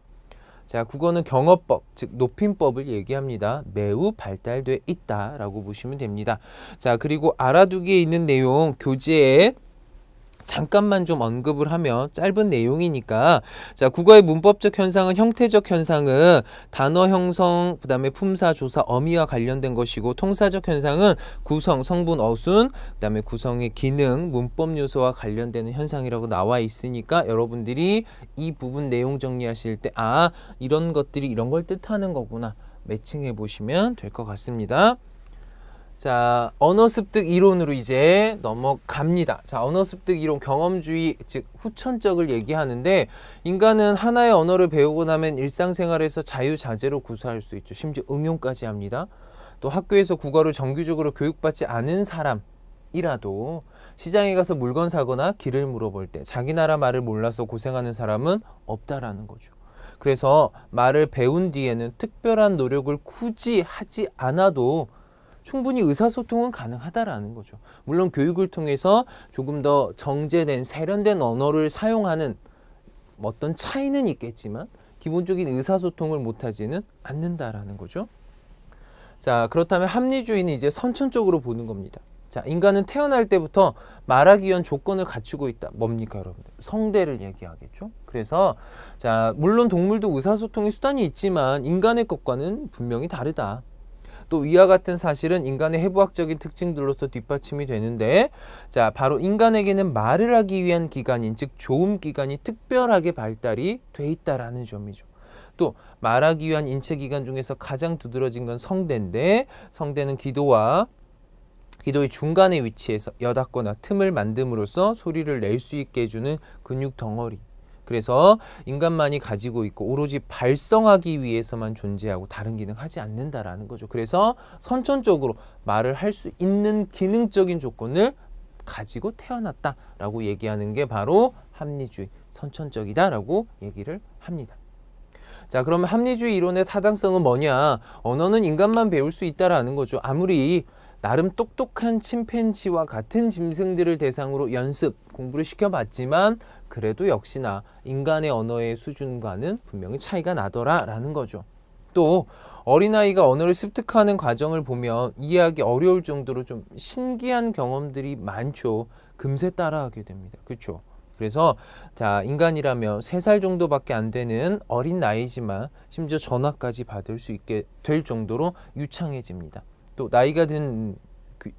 자, 국어는 경어법, 즉 높임법을 얘기합니다. 매우 발달돼 있다라고 보시면 됩니다. 자, 그리고 알아두기에 있는 내용 교재에 잠깐만 좀 언급을 하면 짧은 내용이니까 자, 국어의 문법적 현상은 형태적 현상은 단어 형성, 그다음에 품사, 조사, 어미와 관련된 것이고 통사적 현상은 구성, 성분, 어순, 그다음에 구성의 기능, 문법 요소와 관련되는 현상이라고 나와 있으니까 여러분들이 이 부분 내용 정리하실 때 이런 것들이 이런 걸 뜻하는 거구나 매칭해 보시면 될 것 같습니다. 자, 언어 습득 이론으로 이제 넘어갑니다. 자, 언어 습득 이론 경험주의, 즉 후천적을 얘기하는데 인간은 하나의 언어를 배우고 나면 일상생활에서 자유자재로 구사할 수 있죠. 심지어 응용까지 합니다. 또 학교에서 국어를 정규적으로 교육받지 않은 사람이라도 시장에 가서 물건 사거나 길을 물어볼 때 자기 나라 말을 몰라서 고생하는 사람은 없다라는 거죠. 그래서 말을 배운 뒤에는 특별한 노력을 굳이 하지 않아도 충분히 의사소통은 가능하다라는 거죠. 물론 교육을 통해서 조금 더 정제된 세련된 언어를 사용하는 어떤 차이는 있겠지만 기본적인 의사소통을 못하지는 않는다라는 거죠. 자, 그렇다면 합리주의는 이제 선천적으로 보는 겁니다. 자, 인간은 태어날 때부터 말하기 위한 조건을 갖추고 있다. 뭡니까, 여러분들? 성대를 얘기하겠죠. 그래서 자, 물론 동물도 의사소통의 수단이 있지만 인간의 것과는 분명히 다르다. 또 위와 같은 사실은 인간의 해부학적인 특징들로서 뒷받침이 되는데 자, 바로 인간에게는 말을 하기 위한 기관인 즉 조음 기관이 특별하게 발달이 돼 있다라는 점이죠. 또 말하기 위한 인체 기관 중에서 가장 두드러진 건 성대인데, 성대는 기도의 중간에 위치해서 여닫거나 틈을 만듦으로써 소리를 낼 수 있게 해주는 근육 덩어리. 그래서 인간만이 가지고 있고 오로지 발성하기 위해서만 존재하고 다른 기능하지 않는다라는 거죠. 그래서 선천적으로 말을 할 수 있는 기능적인 조건을 가지고 태어났다라고 얘기하는 게 바로 합리주의, 선천적이다라고 얘기를 합니다. 자, 그러면 합리주의 이론의 타당성은 뭐냐? 언어는 인간만 배울 수 있다라는 거죠. 아무리 나름 똑똑한 침팬지와 같은 짐승들을 대상으로 연습, 공부를 시켜봤지만 그래도 역시나 인간의 언어의 수준과는 분명히 차이가 나더라라는 거죠. 또 어린아이가 언어를 습득하는 과정을 보면 이해하기 어려울 정도로 좀 신기한 경험들이 많죠. 금세 따라하게 됩니다. 그렇죠? 그래서 자, 인간이라면 3살 정도밖에 안 되는 어린 나이지만 심지어 전화까지 받을 수 있게 될 정도로 유창해집니다. 또 나이가 든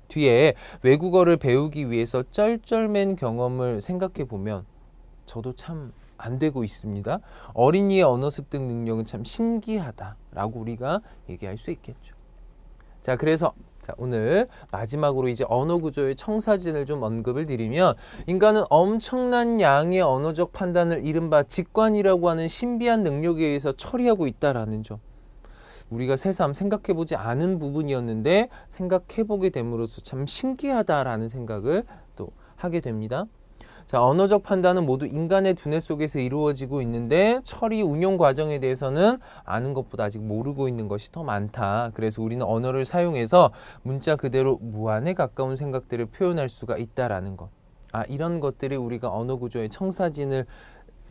뒤에 외국어를 배우기 위해서 쩔쩔맨 경험을 생각해 보면 저도 참 안 되고 있습니다. 어린이의 언어 습득 능력은 참 신기하다라고 우리가 얘기할 수 있겠죠. 자, 그래서 오늘 마지막으로 이제 언어 구조의 청사진을 좀 언급을 드리면, 인간은 엄청난 양의 언어적 판단을 이른바 직관이라고 하는 신비한 능력에 의해서 처리하고 있다라는 점. 우리가 새삼 생각해보지 않은 부분이었는데 생각해보게 됨으로써 참 신기하다라는 생각을 또 하게 됩니다. 자, 언어적 판단은 모두 인간의 두뇌 속에서 이루어지고 있는데 처리 운용 과정에 대해서는 아는 것보다 아직 모르고 있는 것이 더 많다. 그래서 우리는 언어를 사용해서 문자 그대로 무한에 가까운 생각들을 표현할 수가 있다라는 것. 이런 것들이 우리가 언어 구조의 청사진을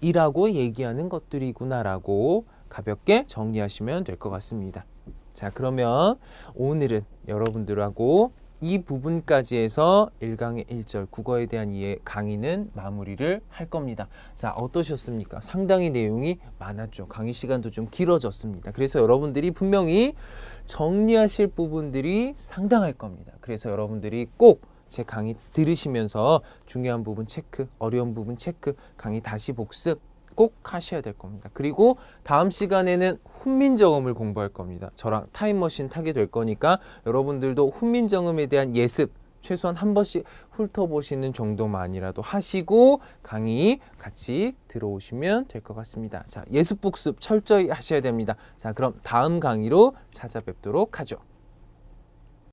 이라고 얘기하는 것들이구나라고 가볍게 정리하시면 될 것 같습니다. 자, 그러면 오늘은 여러분들하고 이 부분까지 해서 1강의 1절 국어에 대한 이해 강의는 마무리를 할 겁니다. 자, 어떠셨습니까? 상당히 내용이 많았죠. 강의 시간도 좀 길어졌습니다. 그래서 여러분들이 분명히 정리하실 부분들이 상당할 겁니다. 그래서 여러분들이 꼭 제 강의 들으시면서 중요한 부분 체크, 어려운 부분 체크, 강의 다시 복습 꼭 하셔야 될 겁니다. 그리고 다음 시간에는 훈민정음을 공부할 겁니다. 저랑 타임머신 타게 될 거니까 여러분들도 훈민정음에 대한 예습 최소한 한 번씩 훑어보시는 정도만이라도 하시고 강의 같이 들어오시면 될 것 같습니다. 자, 예습 복습 철저히 하셔야 됩니다. 자, 그럼 다음 강의로 찾아뵙도록 하죠.